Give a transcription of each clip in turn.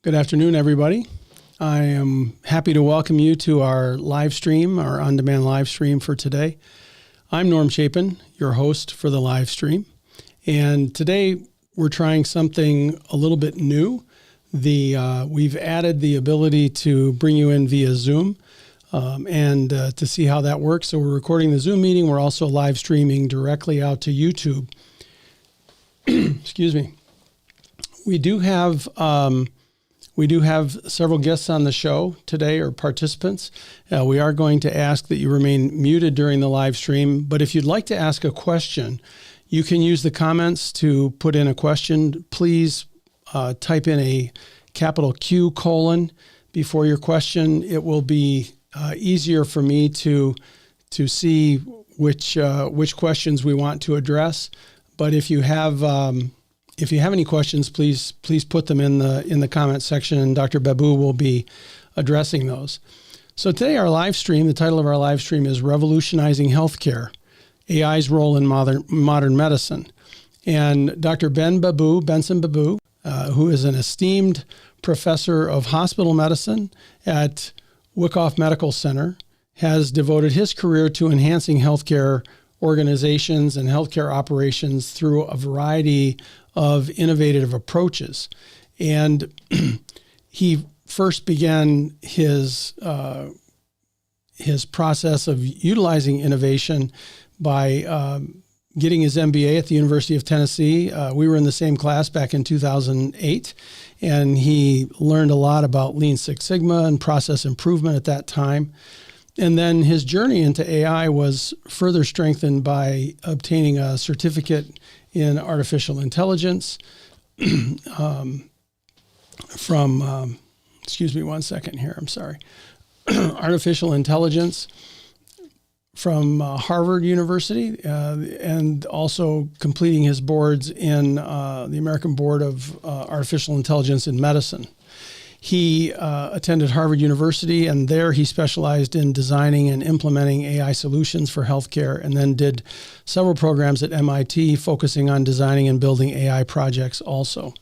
Good afternoon, everybody. I am happy to welcome you to our live stream, our on-demand live stream for today. I'm Norm Chapin, your host for the live stream. And today we're trying something a little bit new. We've added the ability to bring you in via Zoom and to see how that works. So we're recording the Zoom meeting. We're also live streaming directly out to YouTube. Excuse me. We do have several guests on the show today, or participants. We are going to ask that you remain muted during the live stream, but if you'd like to ask a question, you can use the comments to put in a question. Please type in a capital Q : before your question. It will be easier for me to see which questions we want to address. But if you have any questions, please put them in the comment section, and Dr. Babu will be addressing those. So today our live stream, the title of our live stream is Revolutionizing Healthcare, AI's Role in Modern Medicine. And Dr. Benson Babu, who is an esteemed professor of hospital medicine at Wyckoff Medical Center, has devoted his career to enhancing healthcare organizations and healthcare operations through a variety of innovative approaches. And he first began his process of utilizing innovation by getting his MBA at the University of Tennessee. We were in the same class back in 2008, and he learned a lot about Lean Six Sigma and process improvement at that time. And then his journey into AI was further strengthened by obtaining a certificate in artificial intelligence from, excuse me one second here, I'm sorry, artificial intelligence from Harvard University, and also completing his boards in the American Board of Artificial Intelligence in Medicine. He attended Harvard University, and there he specialized in designing and implementing AI solutions for healthcare, and then did several programs at MIT focusing on designing and building AI projects also.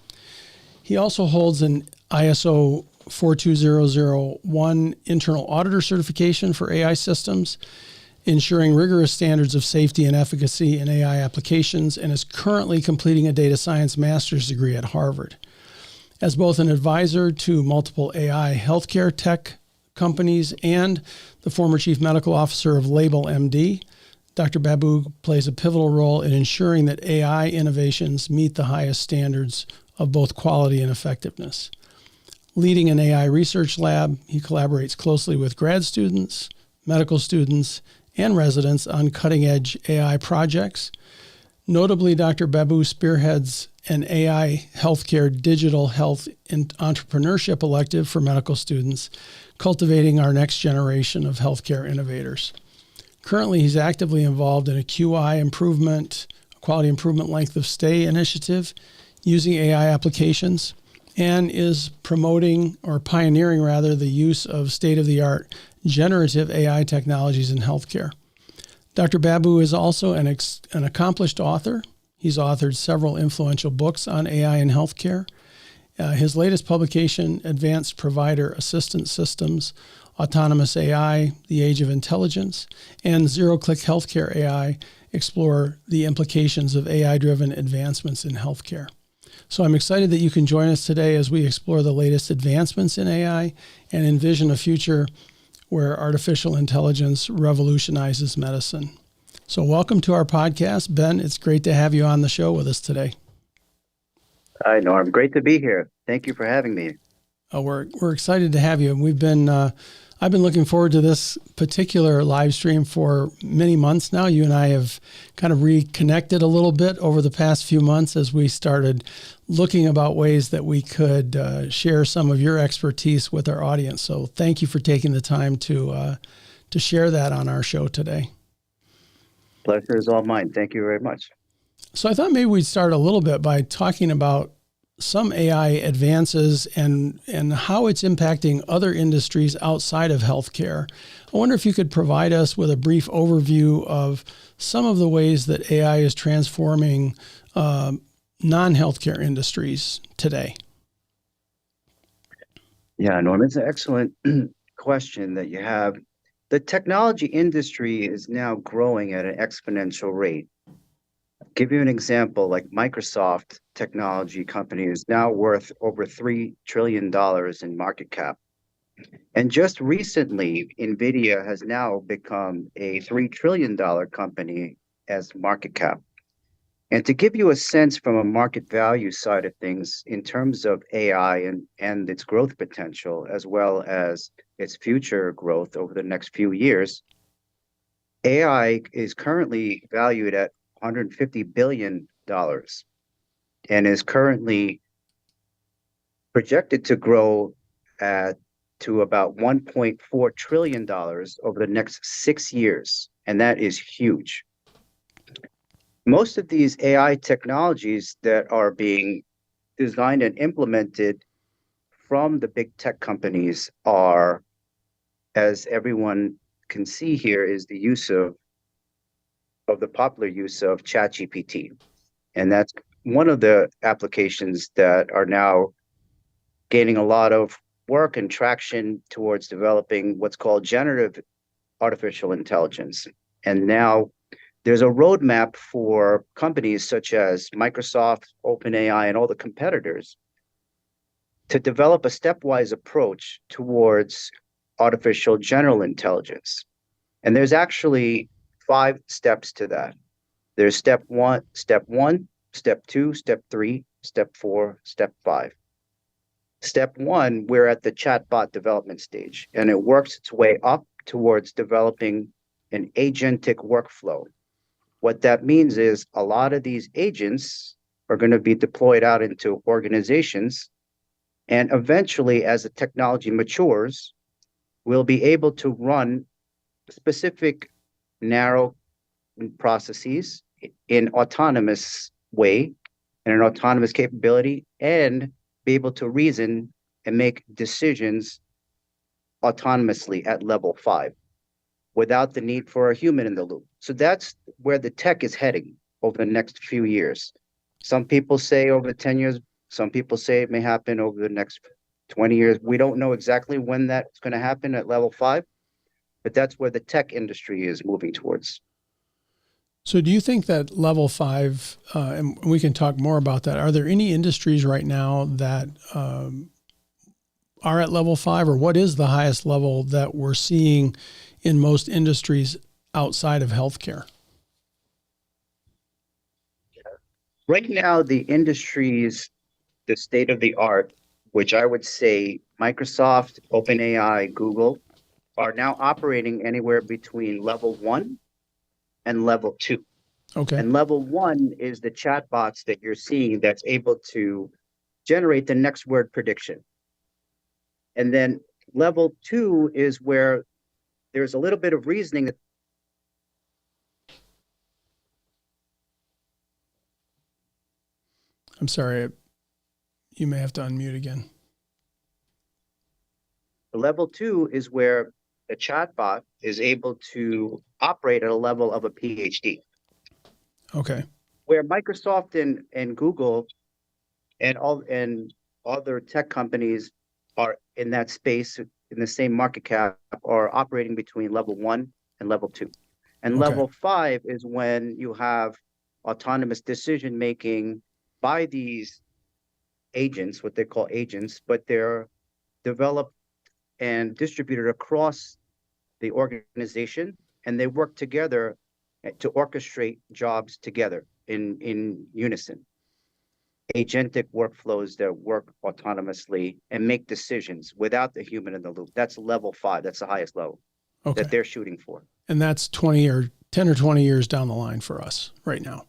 He also holds an ISO 42001 internal auditor certification for AI systems, ensuring rigorous standards of safety and efficacy in AI applications, and is currently completing a data science master's degree at Harvard. As both an advisor to multiple AI healthcare tech companies and the former chief medical officer of Label MD, Dr. Babu plays a pivotal role in ensuring that AI innovations meet the highest standards of both quality and effectiveness. Leading an AI research lab, he collaborates closely with grad students, medical students, and residents on cutting-edge AI projects. Notably, Dr. Babu spearheads an AI healthcare digital health and entrepreneurship elective for medical students, cultivating our next generation of healthcare innovators. Currently, he's actively involved in a QI improvement, quality improvement length of stay initiative using AI applications, and is promoting, or pioneering rather, the use of state-of-the-art generative AI technologies in healthcare. Dr. Babu is also an accomplished author. He's authored several influential books on AI in healthcare. His latest publication, Advanced Provider Assistance Systems, Autonomous AI, The Age of Intelligence, and Zero-Click Healthcare AI, explore the implications of AI-driven advancements in healthcare. So I'm excited that you can join us today as we explore the latest advancements in AI and envision a future where artificial intelligence revolutionizes medicine. So welcome to our podcast. Ben, it's great to have you on the show with us today. Hi, Norm. Great to be here. Thank you for having me. We're excited to have you. I've been looking forward to this particular live stream for many months now. You and I have kind of reconnected a little bit over the past few months as we started looking about ways that we could share some of your expertise with our audience. So thank you for taking the time to share that on our show today. Pleasure is all mine. Thank you very much. So I thought maybe we'd start a little bit by talking about some AI advances and how it's impacting other industries outside of healthcare. I wonder if you could provide us with a brief overview of some of the ways that AI is transforming non-healthcare industries today. Yeah, Norm, it's an excellent question that you have. The technology industry is now growing at an exponential rate. Give you an example, like Microsoft technology company is now worth over $3 trillion in market cap. And just recently, NVIDIA has now become a $3 trillion company as market cap. And to give you a sense from a market value side of things in terms of AI and its growth potential, as well as its future growth over the next few years, AI is currently valued at $150 billion and is currently projected to grow at to about $1.4 trillion over the next 6 years. And that is huge. Most of these AI technologies that are being designed and implemented from the big tech companies are, as everyone can see here, is the use of the popular use of ChatGPT. And that's one of the applications that are now gaining a lot of work and traction towards developing what's called generative artificial intelligence. And now there's a roadmap for companies such as Microsoft, OpenAI, and all the competitors to develop a stepwise approach towards artificial general intelligence. And there's actually 5 steps to that. There's step one, step 2, step 3, step 4, step 5. Step 1, we're at the chatbot development stage, and it works its way up towards developing an agentic workflow. What that means is a lot of these agents are going to be deployed out into organizations, and eventually, as the technology matures, we'll be able to run specific narrow processes in autonomous way, in an autonomous capability, and be able to reason and make decisions autonomously at level 5 without the need for a human in the loop. So that's where the tech is heading over the next few years. Some people say over 10 years, some people say it may happen over the next 20 years. We don't know exactly when that's going to happen at level 5, but that's where the tech industry is moving towards. So do you think that level 5, and we can talk more about that, are there any industries right now that are at level 5, or what is the highest level that we're seeing in most industries outside of healthcare? Right now, the industries, the state of the art, which I would say Microsoft, OpenAI, Google, are now operating anywhere between level 1 and level 2. Okay. And level 1 is the chatbots that you're seeing that's able to generate the next word prediction. And then level 2 is where there's a little bit of reasoning. I'm sorry, you may have to unmute again. Level 2 is where the chatbot is able to operate at a level of a PhD. Okay. Where Microsoft and Google and other tech companies are in that space in the same market cap are operating between level 1 and level 2. And Okay. level 5 is when you have autonomous decision making by these agents, what they call agents, but they're developed and distributed across the organization, and they work together to orchestrate jobs together in unison. Agentic workflows that work autonomously and make decisions without the human in the loop. That's level 5. That's the highest level that they're shooting for. And that's 10 or 20 years down the line for us right now.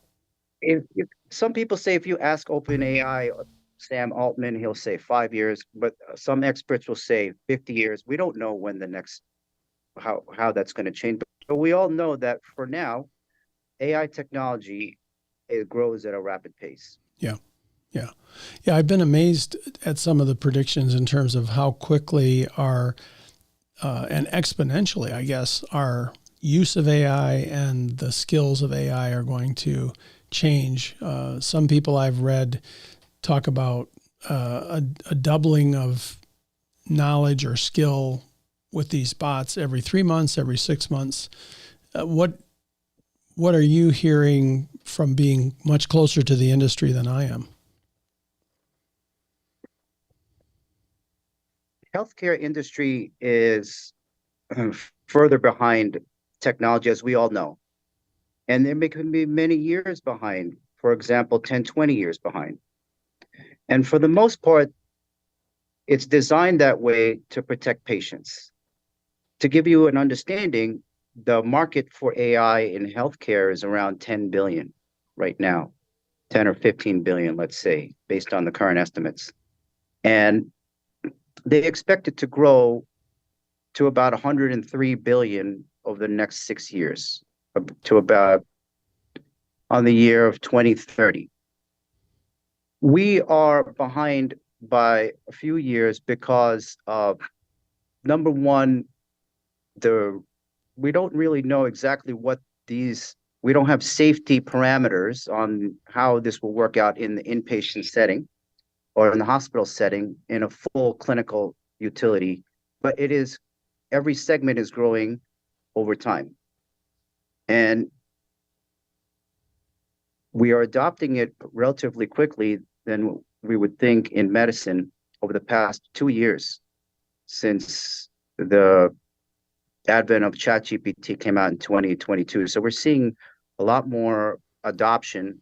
If some people say if you ask OpenAI, Sam Altman, he'll say 5 years, but some experts will say 50 years. We don't know when the next, how that's going to change. But we all know that for now, AI technology, it grows at a rapid pace. Yeah, I've been amazed at some of the predictions in terms of how quickly our, and exponentially, I guess, our use of AI and the skills of AI are going to change. Some people I've read talk about a doubling of knowledge or skill with these bots every 3 months, every 6 months. What are you hearing from being much closer to the industry than I am? Healthcare industry is further behind technology, as we all know. And they can be many years behind, for example, 10, 20 years behind. And for the most part, it's designed that way to protect patients. To give you an understanding, the market for AI in healthcare is around 10 billion right now, 10 or 15 billion, let's say, based on the current estimates. And they expect it to grow to about 103 billion over the next 6 years, to about on the year of 2030. We are behind by a few years because of, number one, we don't really know exactly we don't have safety parameters on how this will work out in the inpatient setting or in the hospital setting in a full clinical utility, but every segment is growing over time. And we are adopting it relatively quickly than we would think in medicine over the past 2 years since the advent of ChatGPT came out in 2022. So we're seeing a lot more adoption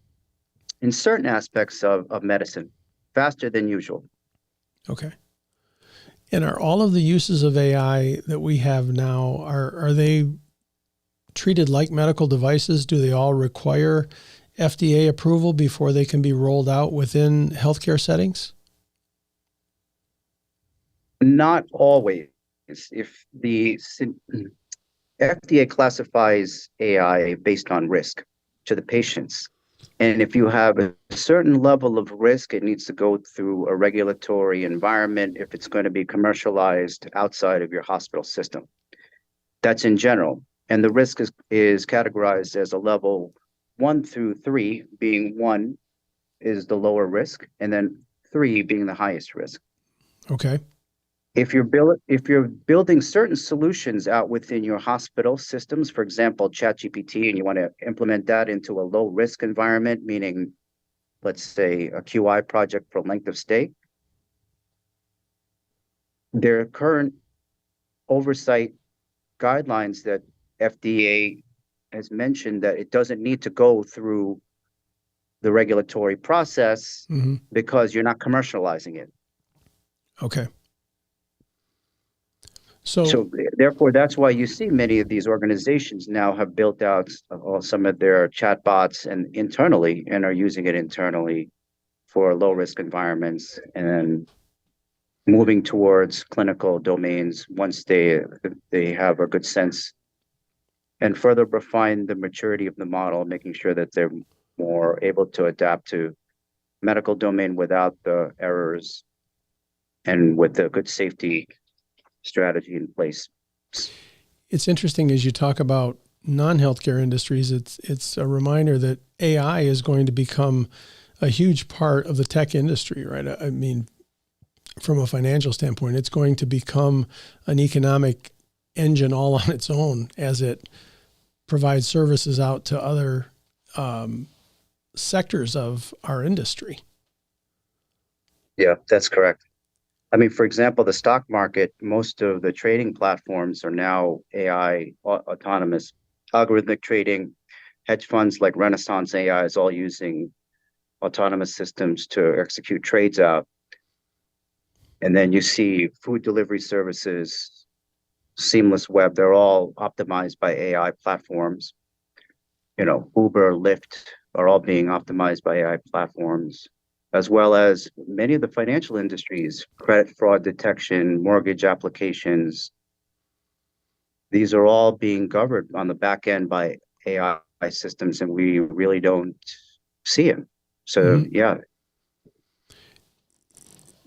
in certain aspects of medicine, faster than usual. Okay. And are all of the uses of AI that we have now, are they treated like medical devices? Do they all require FDA approval before they can be rolled out within healthcare settings? Not always. If the FDA classifies AI based on risk to the patients, and if you have a certain level of risk, it needs to go through a regulatory environment if it's going to be commercialized outside of your hospital system. That's in general. And the risk is categorized as a level 1 through 3, being 1 is the lower risk, and then 3 being the highest risk. Okay. If you're building certain solutions out within your hospital systems, for example, ChatGPT, and you want to implement that into a low risk environment, meaning, let's say, a QI project for length of stay, there are current oversight guidelines that FDA has mentioned that it doesn't need to go through the regulatory process because you're not commercializing it. Okay. So therefore, that's why you see many of these organizations now have built out some of their chatbots and internally and are using it internally for low risk environments and moving towards clinical domains once they have a good sense and further refine the maturity of the model, making sure that they're more able to adapt to medical domain without the errors and with a good safety strategy in place. It's interesting as you talk about non-healthcare industries, it's a reminder that AI is going to become a huge part of the tech industry, right? I mean, from a financial standpoint, it's going to become an economic engine all on its own as it provides services out to other sectors of our industry. Yeah, that's correct. I mean, for example, the stock market, most of the trading platforms are now AI autonomous. Algorithmic trading, hedge funds like Renaissance AI is all using autonomous systems to execute trades out. And then you see food delivery services, seamless web, they're all optimized by AI platforms. Uber, Lyft are all being optimized by AI platforms, as well as many of the financial industries, credit fraud detection, mortgage applications. These are all being governed on the back end by AI systems, and we really don't see it. So, yeah.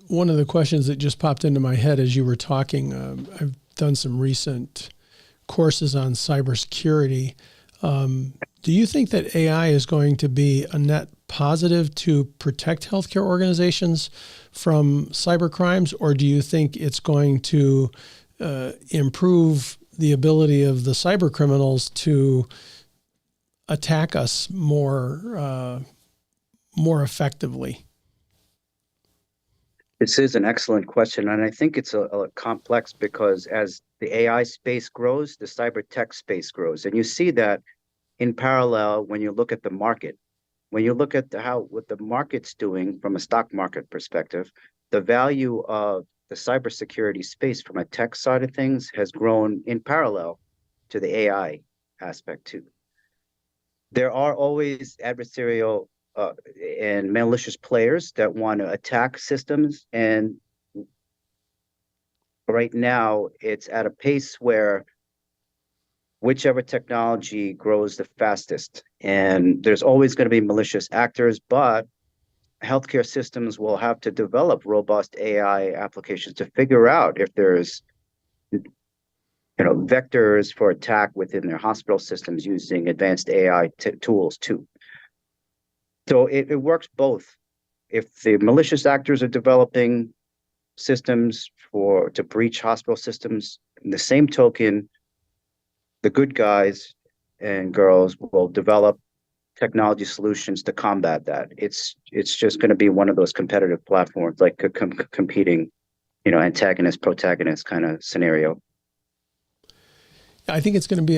One of the questions that just popped into my head as you were talking, I've done some recent courses on cybersecurity. Do you think that AI is going to be a net positive to protect healthcare organizations from cyber crimes, or do you think it's going to improve the ability of the cyber criminals to attack us more effectively? This is an excellent question, and I think it's a complex because as the AI space grows, the cyber tech space grows, and you see that in parallel when you look at the market. When you look at what the market's doing from a stock market perspective, the value of the cybersecurity space from a tech side of things has grown in parallel to the AI aspect too. There are always adversarial and malicious players that want to attack systems, and right now it's at a pace where whichever technology grows the fastest, and there's always going to be malicious actors, but healthcare systems will have to develop robust AI applications to figure out if there's vectors for attack within their hospital systems using advanced AI tools too. So it works both. If the malicious actors are developing systems to breach hospital systems, in the same token, the good guys and girls will develop technology solutions to combat that. It's just going to be one of those competitive platforms, like a competing, antagonist, protagonist kind of scenario. I think it's going to be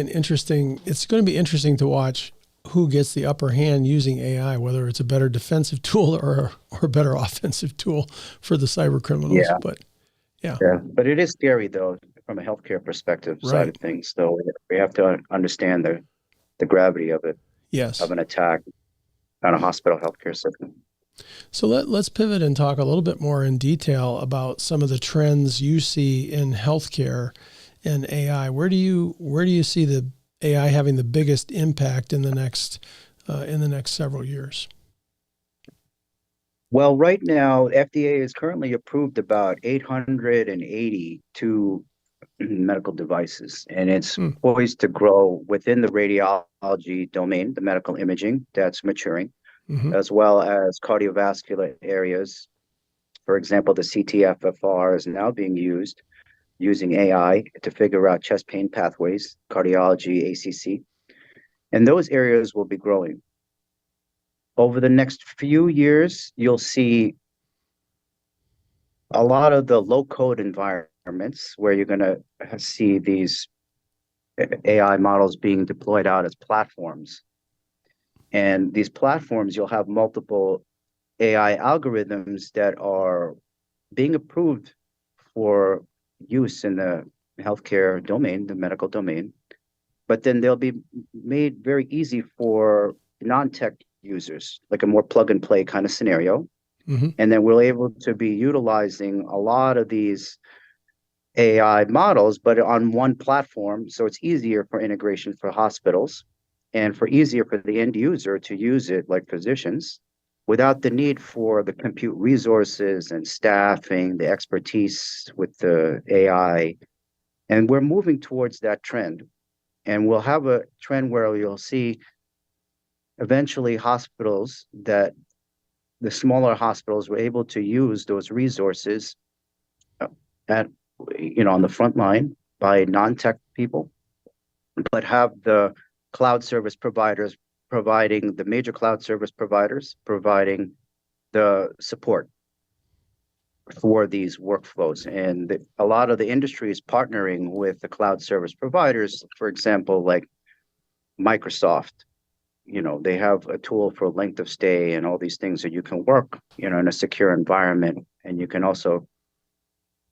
interesting to watch who gets the upper hand using AI, whether it's a better defensive tool or a better offensive tool for the cyber criminals. Yeah. But yeah. But it is scary though, from a healthcare perspective side of things. So we have to understand the gravity of it. Yes. Of an attack on a hospital healthcare system. So let's pivot and talk a little bit more in detail about some of the trends you see in healthcare and AI. Where do you see the AI having the biggest impact in the next several years? Well, right now, FDA has currently approved about 882 medical devices, and it's poised to grow within the radiology domain, the medical imaging that's maturing, as well as cardiovascular areas. For example, the CTFFR is now being used using AI to figure out chest pain pathways, cardiology, ACC, and those areas will be growing. Over the next few years, you'll see a lot of the low-code environments where you're going to see these AI models being deployed out as platforms. And these platforms, you'll have multiple AI algorithms that are being approved for use in the healthcare domain, the medical domain. But then they'll be made very easy for non-tech users, like a more plug-and-play kind of scenario. And then we're able to be utilizing a lot of these AI models, but on one platform. So it's easier for integration for hospitals and easier for the end user to use it, like physicians, without the need for the compute resources and staffing, the expertise with the AI. And we're moving towards that trend. And we'll have a trend where you'll see eventually hospitals that the smaller hospitals were able to use those resources on the front line by non-tech people, but have the cloud service providers providing the major cloud service providers providing the support for these workflows. And a lot of the industry is partnering with the cloud service providers, for example, like Microsoft. They have a tool for length of stay and all these things that you can work, in a secure environment. And you can also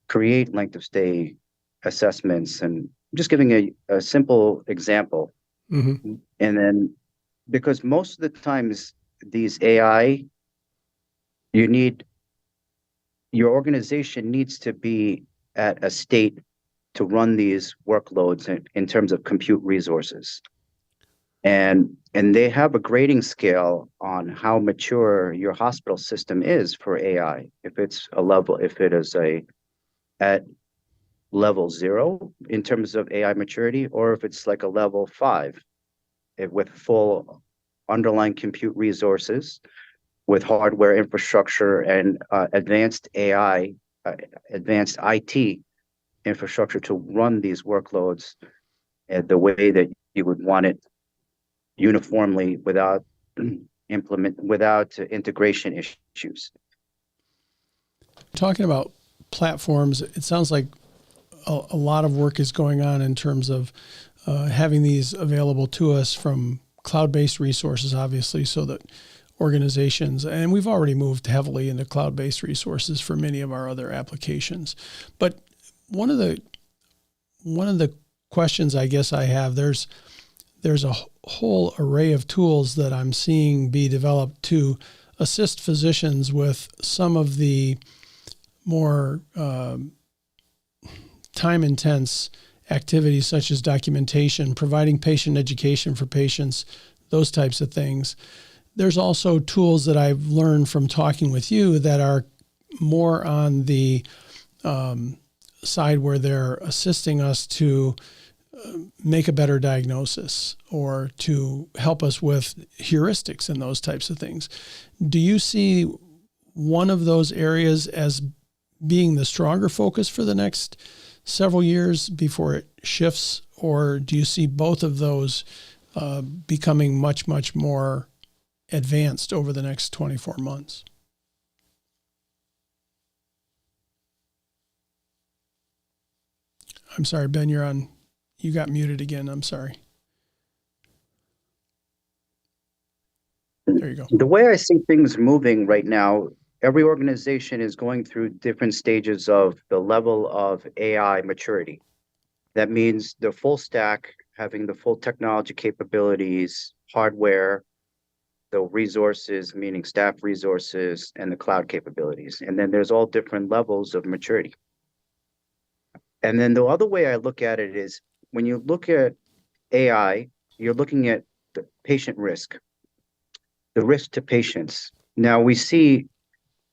create length of stay assessments. And just giving a simple example. And then, because most of the times these AI, your organization needs to be at a state to run these workloads in terms of compute resources. And they have a grading scale on how mature your hospital system is for AI. If it is at level 0 in terms of AI maturity, or if it's like a level 5. with full underlying compute resources, with hardware infrastructure and advanced AI, advanced IT infrastructure to run these workloads the way that you would want it uniformly without integration issues. Talking about platforms, it sounds like a lot of work is going on in terms of having these available to us from cloud-based resources, obviously, so that organizations, and we've already moved heavily into cloud-based resources for many of our other applications. But one of the questions I guess I have, there's a whole array of tools that I'm seeing be developed to assist physicians with some of the more time-intense activities such as documentation, providing patient education for patients, those types of things. There's also tools that I've learned from talking with you that are more on the side where they're assisting us to make a better diagnosis or to help us with heuristics and those types of things. Do you see one of those areas as being the stronger focus for the next several years before it shifts, or do you see both of those becoming much, much more advanced over the next 24 months? I'm sorry, Ben, you got muted again. I'm sorry. There you go. The way I see things moving right now, every organization is going through different stages of the level of AI maturity. That means the full stack, having the full technology capabilities, hardware, the resources, meaning staff resources, and the cloud capabilities. And then there's all different levels of maturity. And then the other way I look at it is when you look at AI, you're looking at the patient risk, the risk to patients. Now we see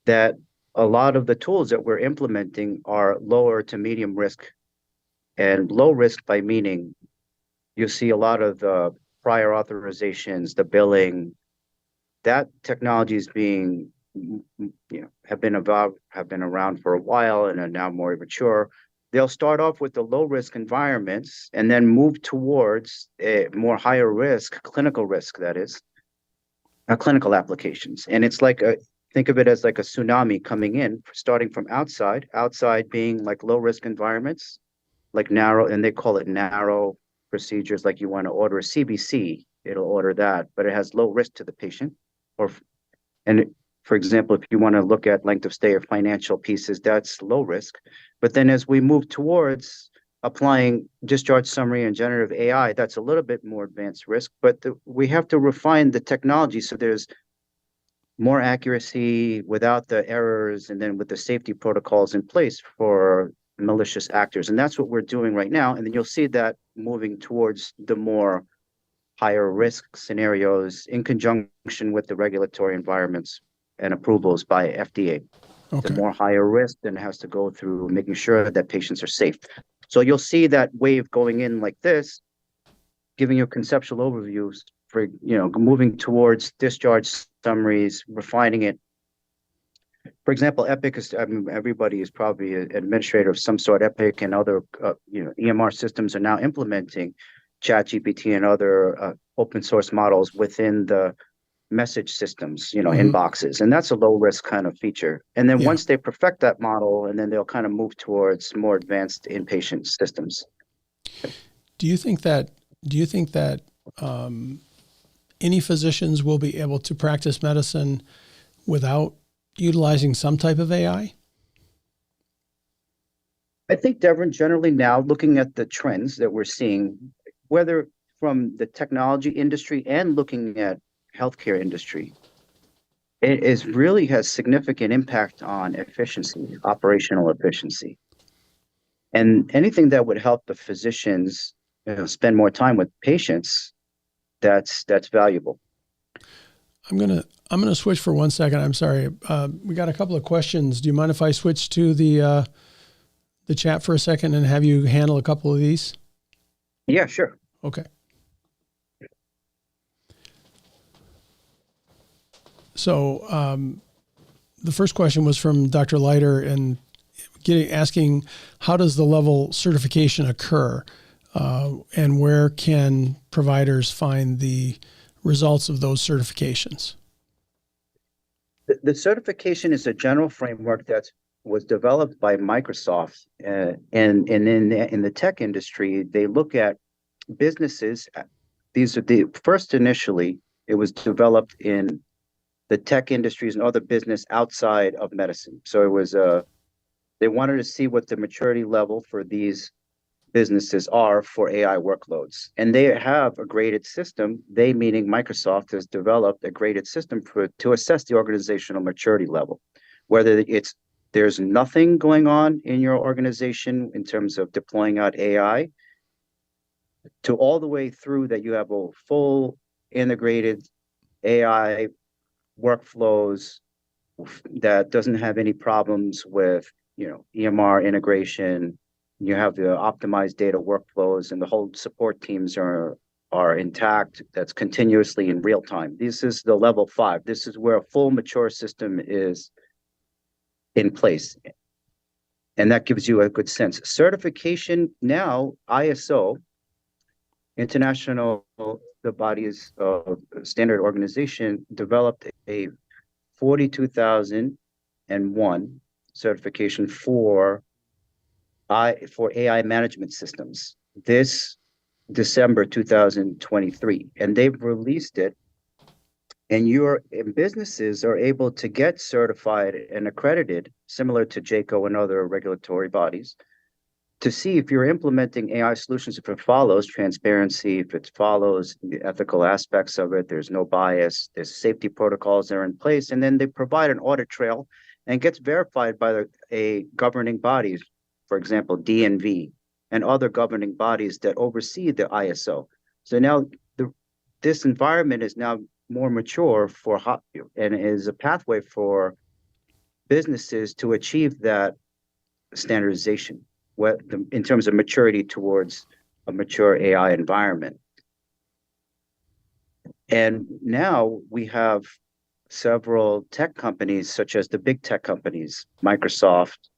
that a lot of the tools that we're implementing are lower to medium risk, and low risk by meaning you see a lot of the prior authorizations, the billing, that technology is being, have been around for a while and are now more mature. They'll start off with the low risk environments and then move towards a more higher risk, clinical risk, that is, clinical applications. And it's like think of it as like a tsunami coming in, starting from outside being like low risk environments, like narrow, and they call it narrow procedures. Like you want to order a CBC, it'll order that, but it has low risk to the patient. And for example, if you want to look at length of stay or financial pieces, that's low risk. But then as we move towards applying discharge summary and generative AI, that's a little bit more advanced risk, but we have to refine the technology so there's more accuracy without the errors, and then with the safety protocols in place for malicious actors. And that's what we're doing right now. And then you'll see that moving towards the more higher risk scenarios in conjunction with the regulatory environments and approvals by FDA. Okay. The more higher risk, then it has to go through making sure that patients are safe. So you'll see that wave going in like this, giving you conceptual overviews for, moving towards discharge summaries, refining it. For example, Epic is, everybody is probably an administrator of some sort. Epic and other, EMR systems are now implementing ChatGPT and other open source models within the message systems, inboxes. And that's a low risk kind of feature. And then once they perfect that model, and then they'll kind of move towards more advanced inpatient systems. Do you think that any physicians will be able to practice medicine without utilizing some type of AI? I think, Devin, generally now looking at the trends that we're seeing, whether from the technology industry and looking at healthcare industry, it really has significant impact on efficiency, operational efficiency. And anything that would help the physicians spend more time with patients, that's valuable. I'm gonna switch for 1 second. I'm sorry. We got a couple of questions. Do you mind if I switch to the chat for a second and have you handle a couple of these? Yeah, sure. Okay. So the first question was from Dr. Leiter and asking how does the level certification occur, and where can providers find the results of those certifications? The certification is a general framework that was developed by Microsoft, and in the tech industry, they look at businesses. These are the first initially, it was developed in the tech industries and other business outside of medicine. So it was they wanted to see what the maturity level for these businesses are for AI workloads. And they have a graded system. They, meaning Microsoft, has developed a graded system to assess the organizational maturity level, whether there's nothing going on in your organization in terms of deploying out AI, to all the way through that you have a full integrated AI workflows that doesn't have any problems with, EMR integration. You have the optimized data workflows, and the whole support teams are intact. That's continuously in real time. This is the level 5. This is where a full mature system is in place, and that gives you a good sense. Certification now, ISO, International, the body's standard organization, developed a 42,001 certification for AI management systems this December 2023, and they've released it. And businesses are able to get certified and accredited, similar to JACO and other regulatory bodies, to see if you're implementing AI solutions, if it follows transparency, if it follows the ethical aspects of it, there's no bias, there's safety protocols that are in place, and then they provide an audit trail and gets verified by a governing bodies, for example, DNV and other governing bodies that oversee the ISO. So now this environment is now more mature and is a pathway for businesses to achieve that standardization in terms of maturity towards a mature AI environment. And now we have several tech companies, such as the big tech companies, Microsoft,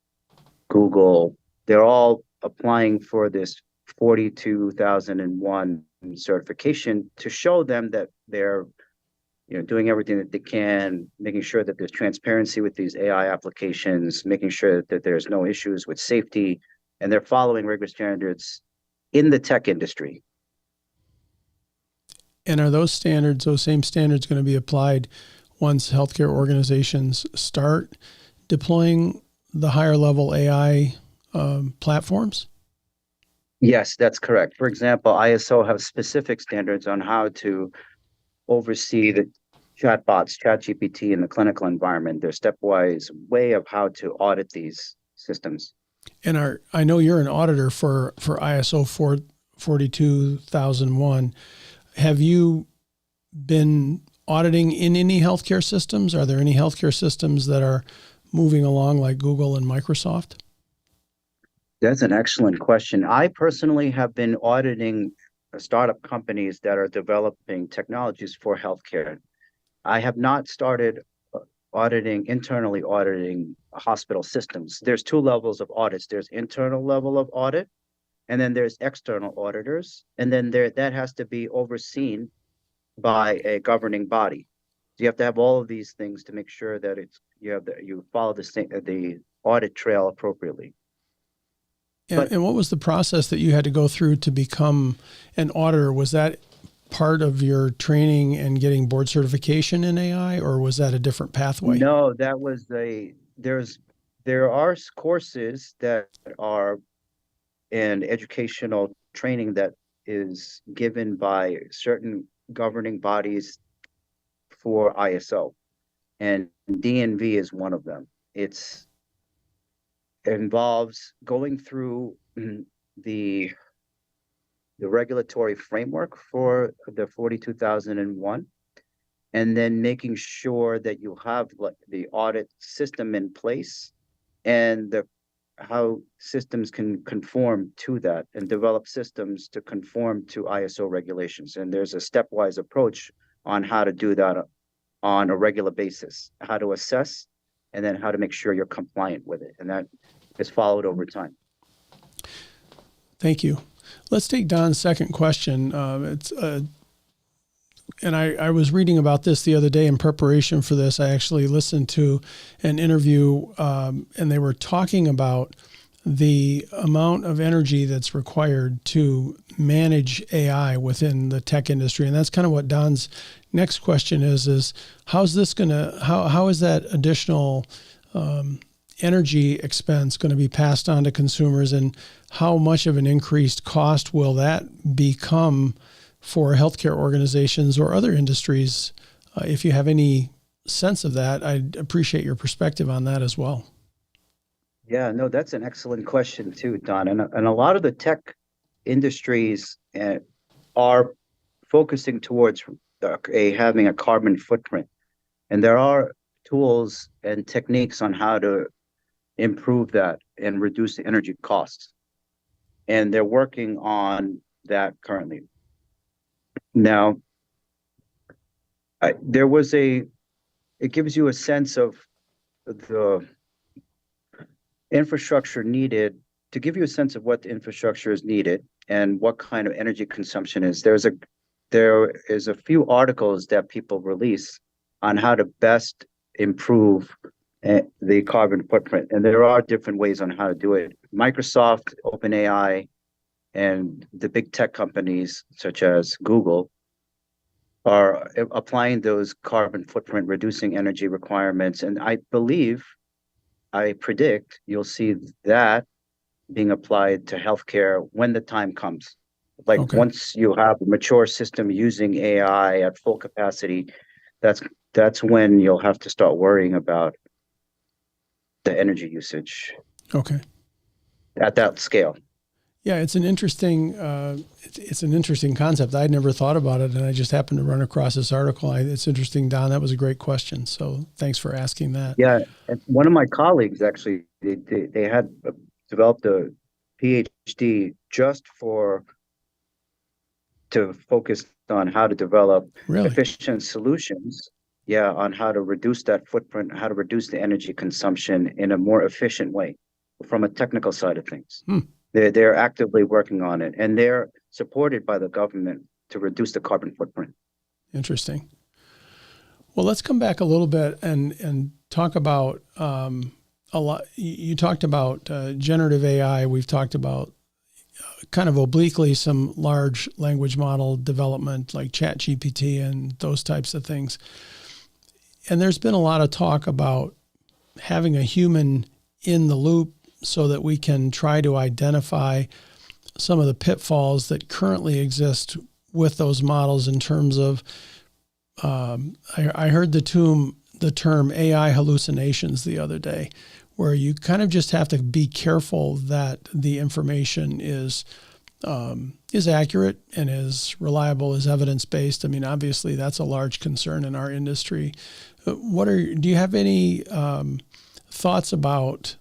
Google, they're all applying for this 42,001 certification to show them that they're doing everything that they can, making sure that there's transparency with these AI applications, making sure that there's no issues with safety, and they're following rigorous standards in the tech industry. And are those same standards going to be applied once healthcare organizations start deploying the higher level AI platforms? Yes, that's correct. For example, ISO has specific standards on how to oversee the chatbots, ChatGPT, in the clinical environment. There's stepwise way of how to audit these systems. And I know you're an auditor for ISO 42001. Have you been auditing in any healthcare systems? Are there any healthcare systems that are moving along like Google and Microsoft? That's an excellent question. I personally have been auditing startup companies that are developing technologies for healthcare. I have not started internally auditing hospital systems. There's 2 levels of audits. There's internal level of audit, and then there's external auditors, and then that has to be overseen by a governing body. So you have to have all of these things to make sure that you follow the audit trail appropriately. And what was the process that you had to go through to become an auditor? Was that part of your training and getting board certification in AI, or was that a different pathway? No, that was there are courses that are in educational training that is given by certain governing bodies for ISO, and DNV is one of them. It involves going through the regulatory framework for the 42,001, and then making sure that you have the audit system in place, and how systems can conform to that, and develop systems to conform to ISO regulations. And there's a stepwise approach on how to do that on a regular basis, how to assess, and then how to make sure you're compliant with it. And that is followed over time. Thank you. Let's take Don's second question. And I was reading about this the other day in preparation for this. I actually listened to an interview, and they were talking about the amount of energy that's required to manage AI within the tech industry. And that's kind of what Don's next question is how's this going to, how is that additional energy expense going to be passed on to consumers, and how much of an increased cost will that become for healthcare organizations or other industries? If you have any sense of that, I'd appreciate your perspective on that as well. Yeah, no, that's an excellent question too, Don. And a lot of the tech industries are focusing towards having a carbon footprint. And there are tools and techniques on how to improve that and reduce the energy costs. And they're working on that currently. Now, it gives you a sense of the infrastructure needed, to give you a sense of what the infrastructure is needed and what kind of energy consumption is. There is a few articles that people release on how to best improve the carbon footprint. And there are different ways on how to do it. Microsoft, OpenAI, and the big tech companies such as Google are applying those carbon footprint reducing energy requirements. And I predict you'll see that being applied to healthcare when the time comes. Like Okay. Once you have a mature system using AI at full capacity, that's when you'll have to start worrying about the energy usage. Okay. At that scale. Yeah, it's an interesting concept. I'd never thought about it, and I just happened to run across this article. It's interesting, Don. That was a great question. So thanks for asking that. Yeah, and one of my colleagues actually they had developed a PhD just to focus on how to develop efficient solutions. Yeah, on how to reduce that footprint, how to reduce the energy consumption in a more efficient way, from a technical side of things. They're actively working on it, and they're supported by the government to reduce the carbon footprint. Interesting. Well, let's come back a little bit and talk about a lot. You talked about generative AI. We've talked about kind of obliquely some large language model development like ChatGPT and those types of things. And there's been a lot of talk about having a human in the loop so that we can try to identify some of the pitfalls that currently exist with those models in terms of, I heard the term AI hallucinations the other day, where you kind of just have to be careful that the information is accurate and as reliable as evidence-based. I mean, obviously that's a large concern in our industry. Do you have any thoughts about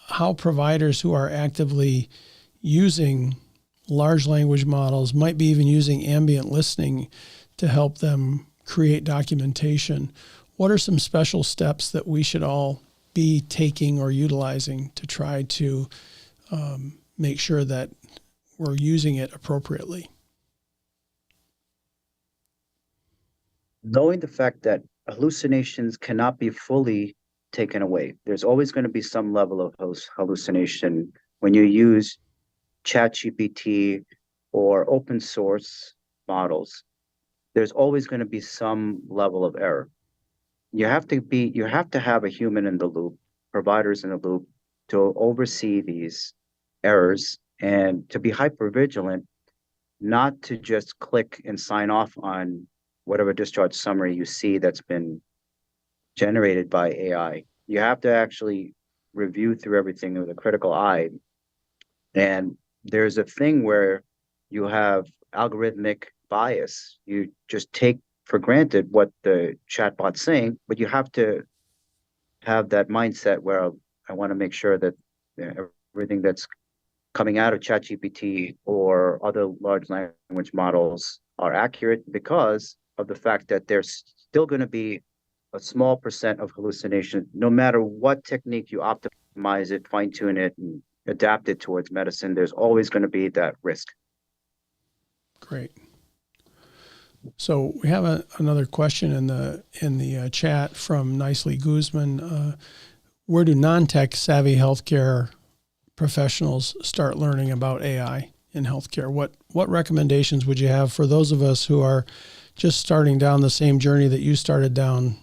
how providers who are actively using large language models might be even using ambient listening to help them create documentation? What are some special steps that we should all be taking or utilizing to try to make sure that we're using it appropriately? Knowing the fact that hallucinations cannot be fully taken away. There's always going to be some level of hallucination when you use ChatGPT or open source models. There's always going to be some level of error. You have to have a human in the loop, providers in the loop, to oversee these errors and to be hyper vigilant, not to just click and sign off on whatever discharge summary you see that's been generated by AI. You have to actually review through everything with a critical eye. And there's a thing where you have algorithmic bias. You just take for granted what the chatbot's saying, but you have to have that mindset where I want to make sure that everything that's coming out of ChatGPT or other large language models are accurate, because of the fact that there's still going to be a small percent of hallucination, no matter what technique you optimize it, fine tune it, and adapt it towards medicine. There's always going to be that risk. Great. So we have another question in the chat from Nicely Guzman. Where do non-tech savvy healthcare professionals start learning about AI in healthcare? What recommendations would you have for those of us who are just starting down the same journey that you started down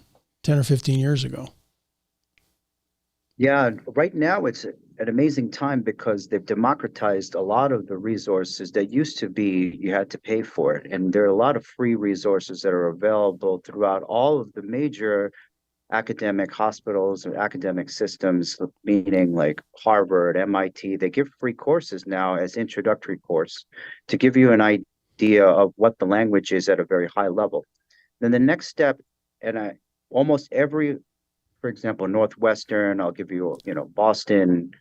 10 or 15 years ago? Yeah, right now it's an amazing time because they've democratized a lot of the resources that used to be you had to pay for it. And there are a lot of free resources that are available throughout all of the major academic hospitals and academic systems, meaning like Harvard, MIT. They give free courses now as introductory course to give you an idea of what the language is at a very high level. Then the next step, and almost every, for example, Northwestern, I'll give you, Boston,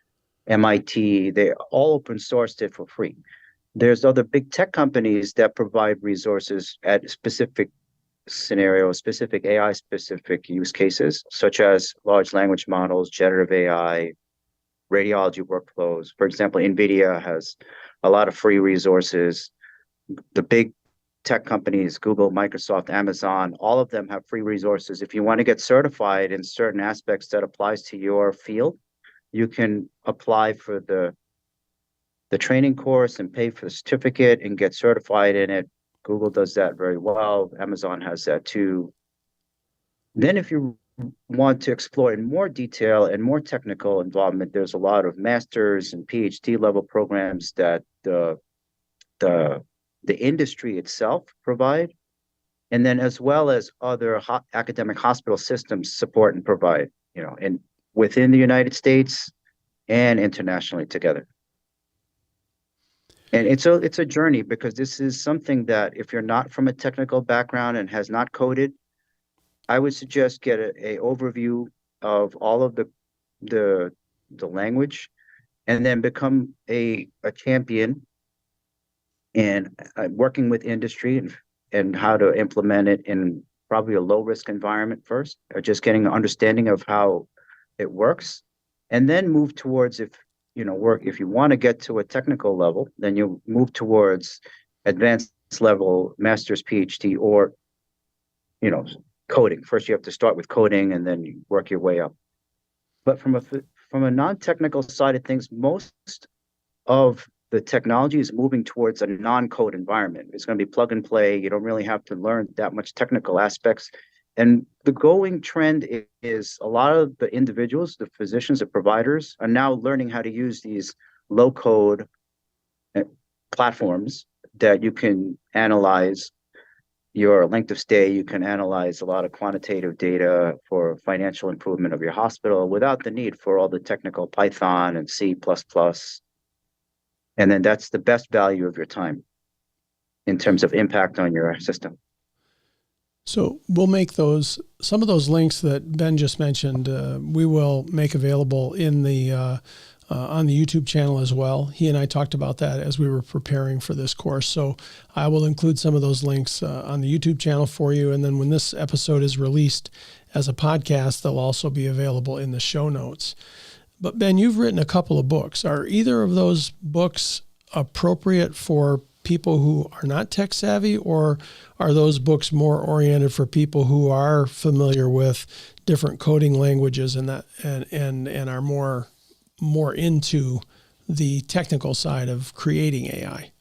MIT, they all open sourced it for free. There's other big tech companies that provide resources at specific scenarios, specific AI specific use cases, such as large language models, generative AI, radiology workflows. For example, NVIDIA has a lot of free resources. The big tech companies, Google, Microsoft, Amazon, all of them have free resources. If you want to get certified in certain aspects that applies to your field, you can apply for the training course and pay for the certificate and get certified in it. Google does that very well. Amazon has that too. Then if you want to explore in more detail and more technical involvement, there's a lot of master's and PhD level programs that the industry itself provide, and then as well as other academic hospital systems support and provide, and within the United States and internationally together. And it's a journey, because this is something that if you're not from a technical background and has not coded, I would suggest get a overview of all of the language, and then become a champion in working with industry and how to implement it in probably a low risk environment first, or just getting an understanding of how it works, and then move towards, if you want to get to a technical level, then you move towards advanced level, master's, PhD, or coding. First, you have to start with coding, and then you work your way up. But from a non-technical side of things, most of the technology is moving towards a non-code environment. It's going to be plug and play. You don't really have to learn that much technical aspects. And the going trend is a lot of the individuals, the physicians, the providers, are now learning how to use these low-code platforms that you can analyze your length of stay. You can analyze a lot of quantitative data for financial improvement of your hospital without the need for all the technical Python and C++. And then that's the best value of your time in terms of impact on your system. So we'll make some of those links that Ben just mentioned, we will make available in the on the YouTube channel as well. He and I talked about that as we were preparing for this course. So I will include some of those links on the YouTube channel for you. And then when this episode is released as a podcast, they'll also be available in the show notes. But Ben, you've written a couple of books. Are either of those books appropriate for people who are not tech savvy, or are those books more oriented for people who are familiar with different coding languages and are more into the technical side of creating AI?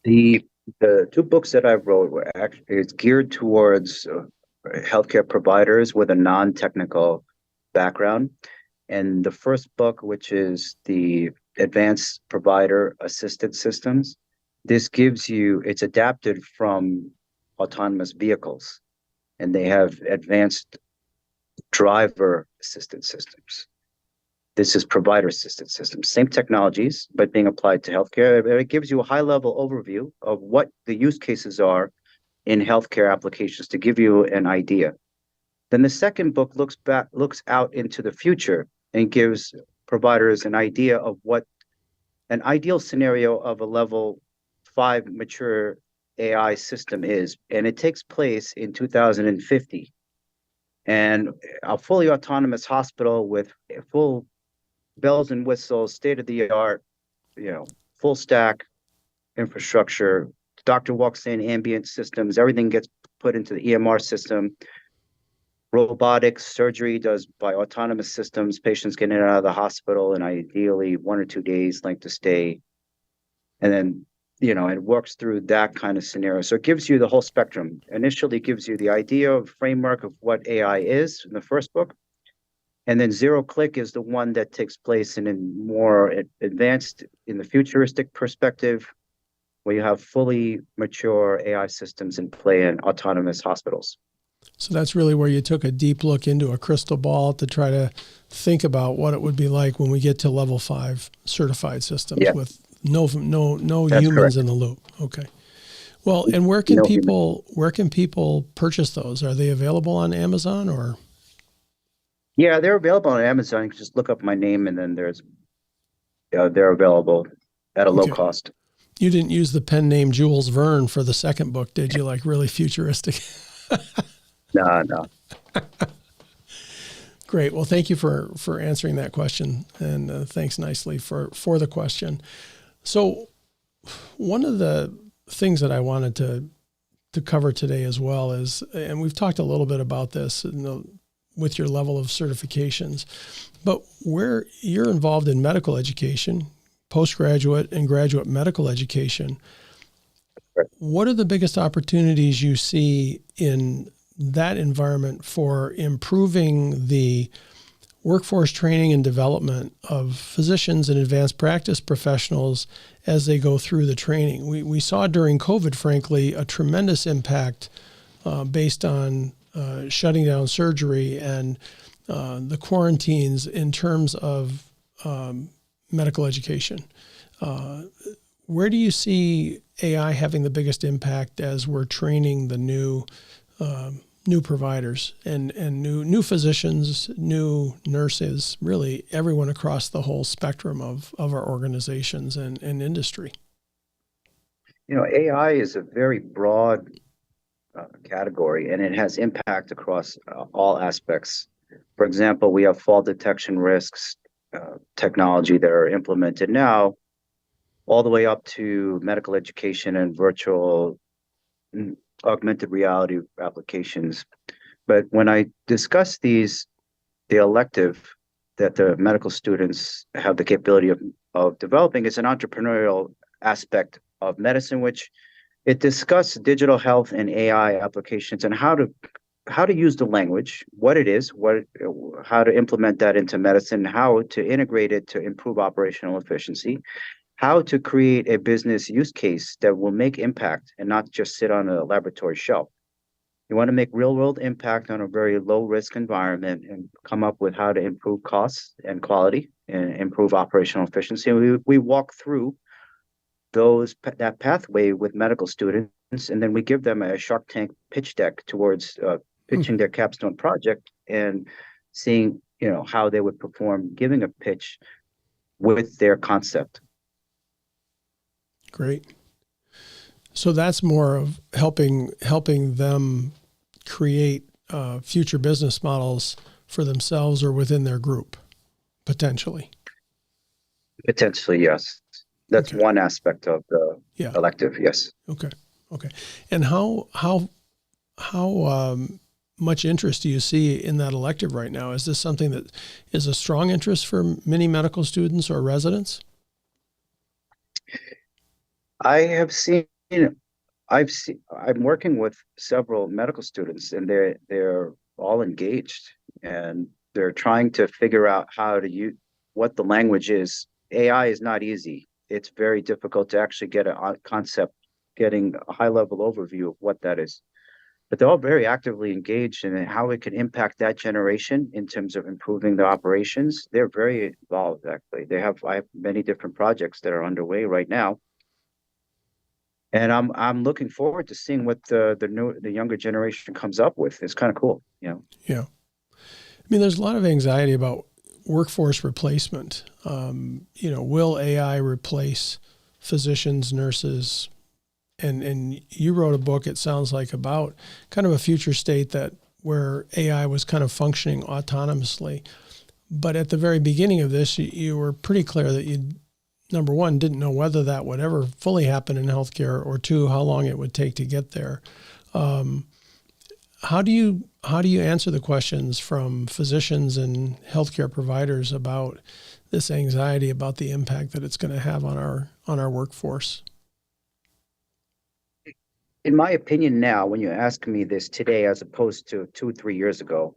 The two books that I wrote were actually, it's geared towards healthcare providers with a non-technical background. And the first book, which is the Advanced Provider Assisted Systems, it's adapted from autonomous vehicles, and they have advanced driver assisted systems. This is provider assisted systems, same technologies, but being applied to healthcare. It gives you a high level overview of what the use cases are in healthcare applications to give you an idea. Then the second book looks out into the future and gives providers an idea of what an ideal scenario of a level 5 mature AI system is, and it takes place in 2050. And a fully autonomous hospital with full bells and whistles, state of the art, full stack infrastructure. The doctor walks in, ambient systems, everything gets put into the EMR system. Robotics surgery does by autonomous systems. Patients get in and out of the hospital in ideally 1 or 2 days length of stay. And then, it works through that kind of scenario. So it gives you the whole spectrum. Initially gives you the idea of framework of what AI is in the first book. And then Zero Click is the one that takes place in more advanced, in the futuristic perspective, where you have fully mature AI systems in play in autonomous hospitals. So that's really where you took a deep look into a crystal ball to try to think about what it would be like when we get to level 5 certified systems with no That's humans correct. in the loop. Okay. Well, and where can people purchase those? Are they available on Amazon or? Yeah, they're available on Amazon. You can just look up my name, and then they're available at a low cost. You didn't use the pen name Jules Verne for the second book, did you? Like really futuristic. No. Great. Well, thank you for answering that question, and thanks nicely for the question. So, one of the things that I wanted to cover today as well is, and we've talked a little bit about this with your level of certifications, but where you're involved in medical education, postgraduate and graduate medical education, what are the biggest opportunities you see in that environment for improving the workforce training and development of physicians and advanced practice professionals as they go through the training? We saw during COVID, frankly, a tremendous impact based on shutting down surgery and the quarantines in terms of medical education. Where do you see AI having the biggest impact as we're training the new providers and new physicians, new nurses, really everyone across the whole spectrum of our organizations and industry? AI is a very broad category, and it has impact across all aspects. For example, we have fall detection risks technology that are implemented now, all the way up to medical education and virtual augmented reality applications. But when I discuss the elective that the medical students have the capability of developing is an entrepreneurial aspect of medicine, which it discusses digital health and AI applications and how to use the language, what it is, how to implement that into medicine, how to integrate it to improve operational efficiency, how to create a business use case that will make impact and not just sit on a laboratory shelf. You want to make real world impact on a very low risk environment and come up with how to improve costs and quality and improve operational efficiency. We walk through that pathway with medical students, and then we give them a Shark Tank pitch deck towards pitching their capstone project and seeing how they would perform giving a pitch with their concept. Great. So that's more of helping them create future business models for themselves or within their group, potentially. Potentially, yes. That's one aspect of the elective. Yes. Okay. And how much interest do you see in that elective right now? Is this something that is a strong interest for many medical students or residents? I'm working with several medical students, and they're all engaged, and they're trying to figure out how to use what the language is. AI is not easy. It's very difficult to actually get a concept, getting a high level overview of what that is. But they're all very actively engaged in how it can impact that generation in terms of improving the operations. They're very involved, actually. I have many different projects that are underway right now. And I'm looking forward to seeing what the younger generation comes up with. It's kind of cool, Yeah. I mean, there's a lot of anxiety about workforce replacement. Will AI replace physicians, nurses, and you wrote a book, it sounds like, about kind of a future state that where AI was kind of functioning autonomously. But at the very beginning of this, you were pretty clear that you, number one, didn't know whether that would ever fully happen in healthcare, or two, how long it would take to get there. How do you answer the questions from physicians and healthcare providers about this anxiety about the impact that it's going to have on our workforce? In my opinion, now, when you ask me this today, as opposed to 2 or 3 years ago,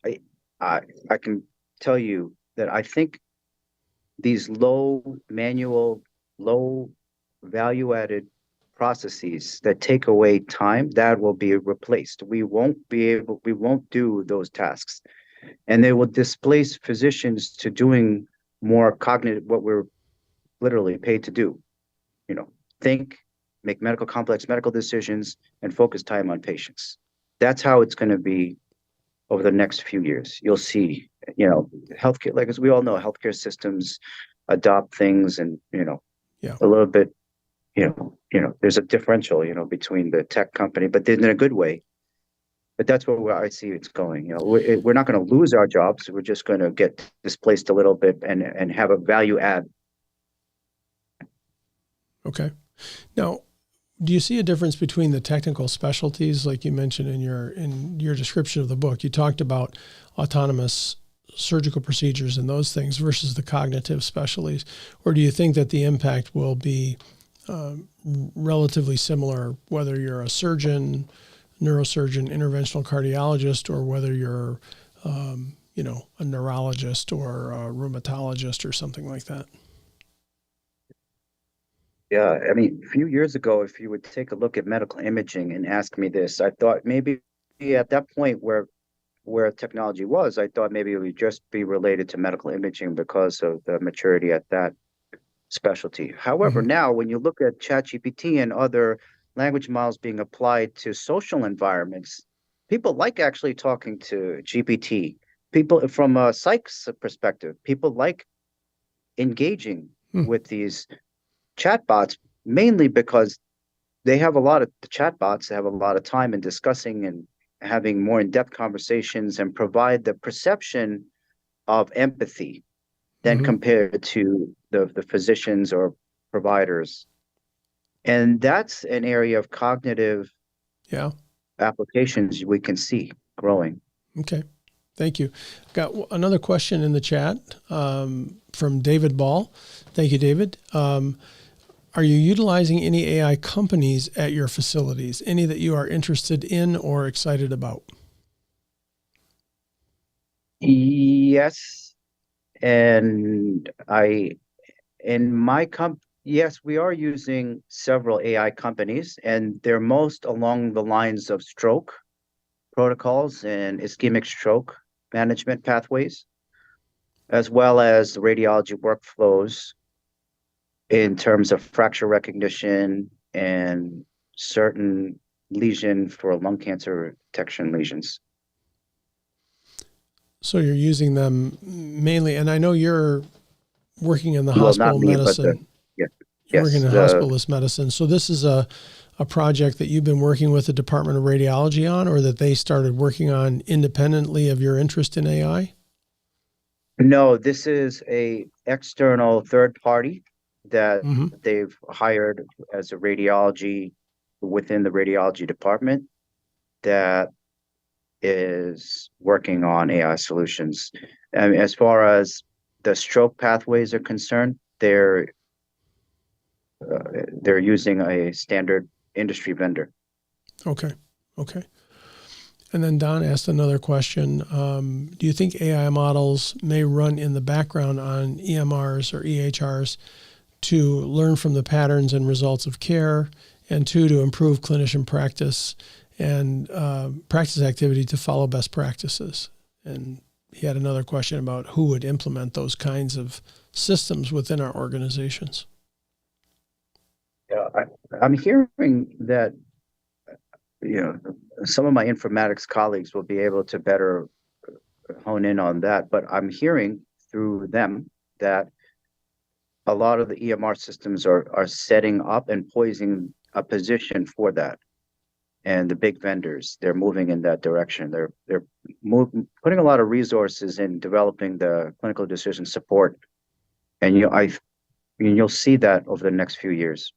I, I can tell you that I think these low manual, low value added processes that take away time, that will be replaced. We won't do those tasks. And they will displace physicians to doing more cognitive, what we're literally paid to do. Think, make complex medical decisions, and focus time on patients. That's how it's going to be over the next few years. You'll see, healthcare, like, as we all know, healthcare systems adopt things, and Yeah. a little bit, there's a differential, between the tech company, but in a good way. But that's where I see it's going. We're not going to lose our jobs. We're just going to get displaced a little bit and have a value add. Okay. Now, do you see a difference between the technical specialties, like you mentioned in your description of the book? You talked about autonomous surgical procedures and those things versus the cognitive specialties, or do you think that the impact will be relatively similar, whether you're a surgeon, neurosurgeon, interventional cardiologist, or whether you're a neurologist or a rheumatologist or something like that? Yeah, I mean, a few years ago, if you would take a look at medical imaging and ask me this, I thought maybe at that point where technology was, I thought maybe it would just be related to medical imaging because of the maturity at that specialty. However, now when you look at ChatGPT and other language models being applied to social environments, people like actually talking to GPT. People, from a psych's perspective, people like engaging with these chatbots, mainly because the chatbots have a lot of time in discussing and having more in-depth conversations, and provide the perception of empathy than compared to the physicians or providers. And that's an area of cognitive applications we can see growing. Okay. Thank you. Got another question in the chat from David Ball. Thank you, David. Are you utilizing any AI companies at your facilities? Any that you are interested in or excited about? Yes. And yes, we are using several AI companies, and they're most along the lines of stroke protocols and ischemic stroke management pathways, as well as radiology workflows in terms of fracture recognition and certain lesion for lung cancer detection lesions. So you're using them mainly, and I know you're working in the Well, hospital not me, medicine. but You're working in hospitalist medicine. So this is a project that you've been working with the Department of Radiology on, or that they started working on independently of your interest in AI? No, this is a external third party that they've hired as a radiology within the radiology department that is working on AI solutions. And as far as the stroke pathways are concerned, they're using a standard industry vendor. Okay. And then Don asked another question. Do you think AI models may run in the background on EMRs or EHRs to learn from the patterns and results of care, and two, to improve clinician practice and practice activity to follow best practices? And he had another question about who would implement those kinds of systems within our organizations. Yeah, I'm hearing that some of my informatics colleagues will be able to better hone in on that, but I'm hearing through them that a lot of the EMR systems are setting up and a position for that. And the big vendors, they're moving in that direction. They're putting a lot of resources in developing the clinical decision support, and you'll see that over the next few years.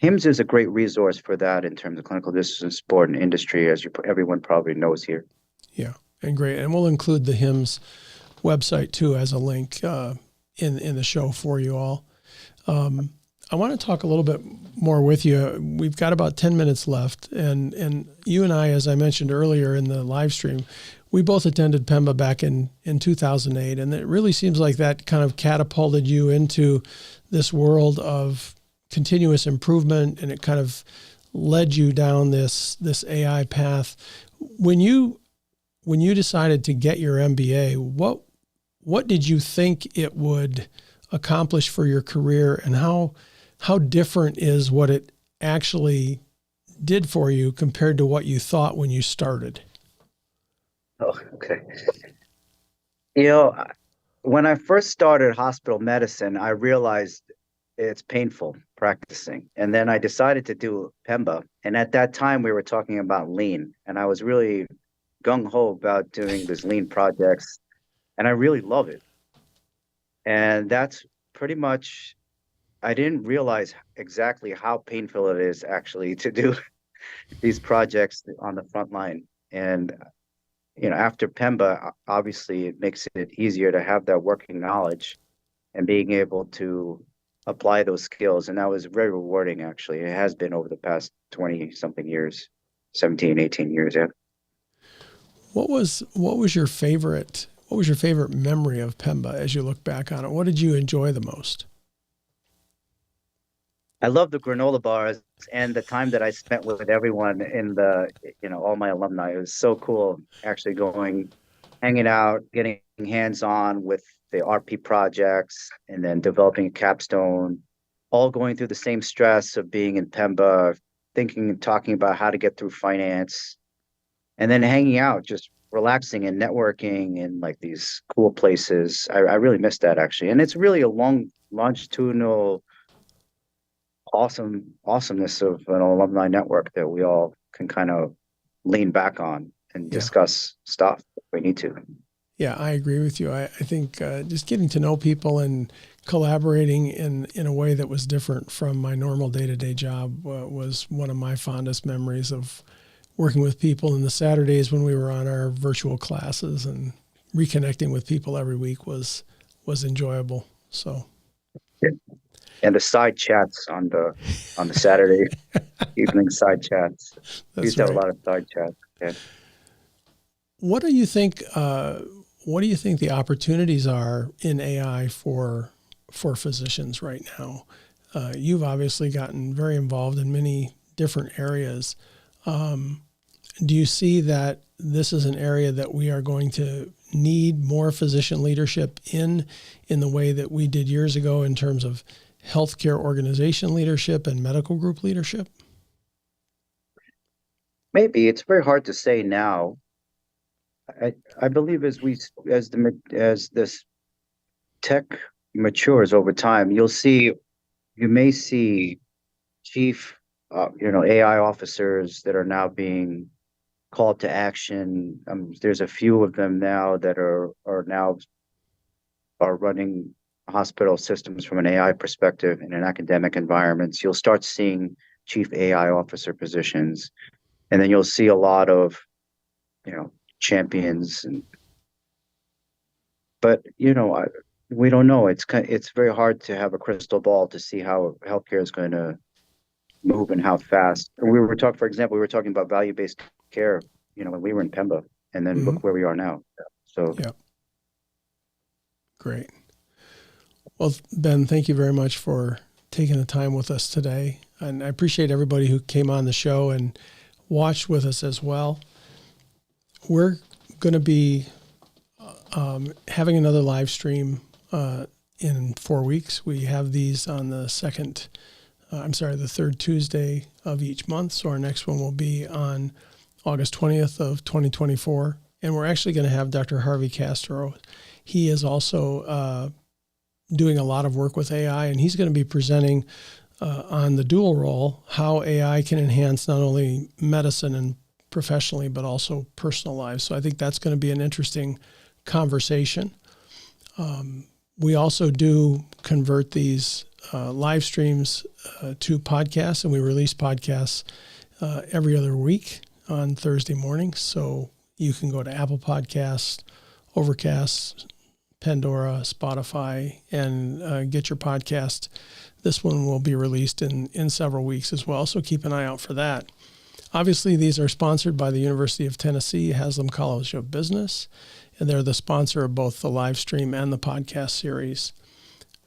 HIMSS is a great resource for that in terms of clinical decision support and industry, as everyone probably knows here. Yeah, and great. And we'll include the HIMSS website too as a link in the show for you all. I want to talk a little bit more with you. We've got about 10 minutes left, and you and I, as I mentioned earlier in the live stream, we both attended PEMBA back in 2008, and it really seems like that kind of catapulted you into this world of continuous improvement, and it kind of led you down this AI path. When you decided to get your MBA, what did you think it would accomplish for your career, and how different is what it actually did for you compared to what you thought when you started? Oh, okay. You know, when I first started hospital medicine, I realized it's painful practicing. And then I decided to do PEMBA. And at that time, we were talking about lean. And I was really gung-ho about doing these lean projects. And I really love it. And that's pretty much, I didn't realize exactly how painful it is actually to do these projects on the front line. And after PEMBA, obviously it makes it easier to have that working knowledge and being able to apply those skills. And that was very rewarding, actually. It has been over the past 20 something years, 17, 18 years. Yeah. What was your favorite memory of PEMBA as you look back on it? What did you enjoy the most? I love the granola bars and the time that I spent with everyone in all my alumni. It was so cool actually hanging out, getting hands-on with the RP projects, and then developing a capstone, all going through the same stress of being in PEMBA, thinking and talking about how to get through finance, and then hanging out, just relaxing and networking in like these cool places. I really miss that, actually. And it's really a longitudinal awesomeness of an alumni network that we all can kind of lean back on and discuss stuff if we need to. Yeah, I agree with you. I think just getting to know people and collaborating in a way that was different from my normal day-to-day job was one of my fondest memories of working with people. And the Saturdays when we were on our virtual classes and reconnecting with people every week was enjoyable. So. Yeah. And the side chats on the Saturday evening side chats. We used to have a lot of side chats. Yeah. What do you think? What do you think the opportunities are in AI for physicians right now? You've obviously gotten very involved in many different areas. Do you see that this is an area that we are going to need more physician leadership in the way that we did years ago in terms of healthcare organization leadership and medical group leadership? Maybe. It's very hard to say now. I believe as this tech matures over time, you may see chief AI officers that are now being called to action. There's a few of them now that are running hospital systems from an AI perspective in an academic environments. You'll start seeing chief AI officer positions, and then you'll see a lot of champions. But we don't know. It's very hard to have a crystal ball to see how healthcare is going to move and how fast. And for example, we were talking about value-based care, when we were in PEMBA, and then look where we are now. So yeah, great. Well, Ben, thank you very much for taking the time with us today. And I appreciate everybody who came on the show and watched with us as well. We're going to be having another live stream in 4 weeks. We have these on the third Tuesday of each month. So our next one will be on August 20th of 2024. And we're actually going to have Dr. Harvey Castro. He is also doing a lot of work with AI, and he's going to be presenting on the dual role, how AI can enhance not only medicine and professionally, but also personal lives. So I think that's going to be an interesting conversation. We also do convert these live streams to podcasts, and we release podcasts every other week on Thursday mornings. So you can go to Apple Podcasts, Overcast, Pandora, Spotify, and get your podcast. This one will be released in several weeks as well, so keep an eye out for that. Obviously, these are sponsored by the University of Tennessee Haslam College of Business, and they're the sponsor of both the live stream and the podcast series.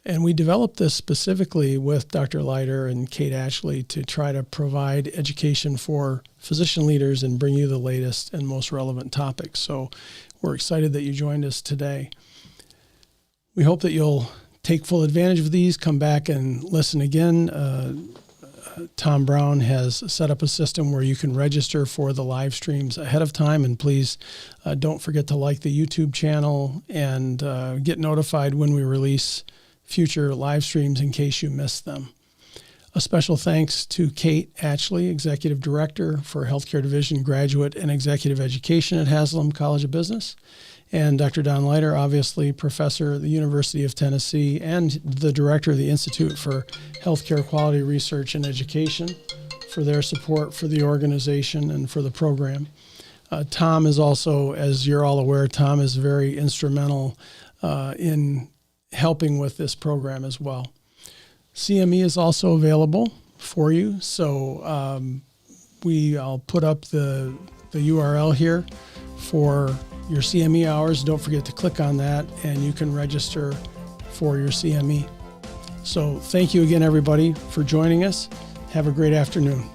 And we developed this specifically with Dr. Leiter and Kate Ashley to try to provide education for physician leaders and bring you the latest and most relevant topics. So we're excited that you joined us today. We hope that you'll take full advantage of these, come back and listen again. Tom Brown has set up a system where you can register for the live streams ahead of time. And please don't forget to like the YouTube channel and get notified when we release future live streams in case you missed them. A special thanks to Kate Ashley, Executive Director for Healthcare Division Graduate and Executive Education at Haslam College of Business, and Dr. Don Leiter, obviously Professor at the University of Tennessee and the Director of the Institute for Healthcare Quality Research and Education, for their support for the organization and for the program. Tom is also, as you're all aware, Tom is very instrumental in helping with this program as well. CME is also available for you, so I'll put up the URL here for your CME hours. Don't forget to click on that, and you can register for your CME. So thank you again, everybody, for joining us. Have a great afternoon.